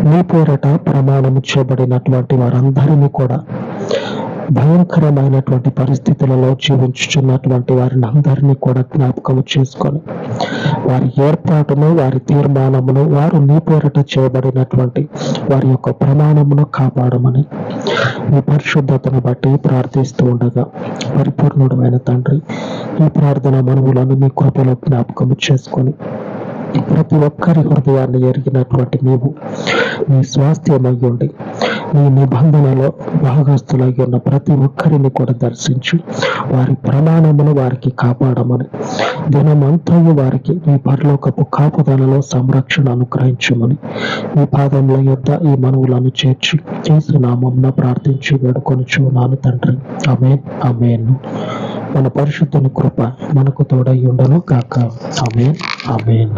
నీ పేరట ప్రమాణము చేయబడినటువంటి వారందరినీ కూడా, భయంకరమైనటువంటి పరిస్థితులలో జీవించుచున్నటువంటి వారిని అందరినీ కూడా జ్ఞాపకము చేసుకొని, వారి ఏర్పాటును, వారి తీర్మానమును, వారు నీ పేరట చేయబడినటువంటి వారి యొక్క ప్రమాణమును కాపాడమని ఈ పరిశుద్ధతను బట్టి ప్రార్థిస్తూ ఉండగా, పరిపూర్ణుడమైన తండ్రి, ఈ ప్రార్థన మనవులను మీ కృపలో జ్ఞాపకము చేసుకొని, ప్రతి ఒక్కరి హృదయాన్ని ఎరిగినటువంటి నీవు నీ స్వాస్థ్యమయ్యుండి, నీ నిబంధనలో భాగస్థులై ఉన్న ప్రతి ఒక్కరిని కూడా దర్శించి వారి ప్రమాణమును వారికి కాపాడమని, దినమంతయు వారికి నీ పరలోకపు కాపుదలలో సంరక్షణ అనుగ్రహించమని ఈ పాదముల యొద్ద ఈ మనవులను చేర్చి యేసు నామమున ప్రార్థించి వేడుకొనుచున్నాను తండ్రి. ఆమేన్, ఆమేన్. మన పరిశుద్ధుని కృప మనకు తోడై ఉండను గాక. ఆమేన్, ఆమేన్.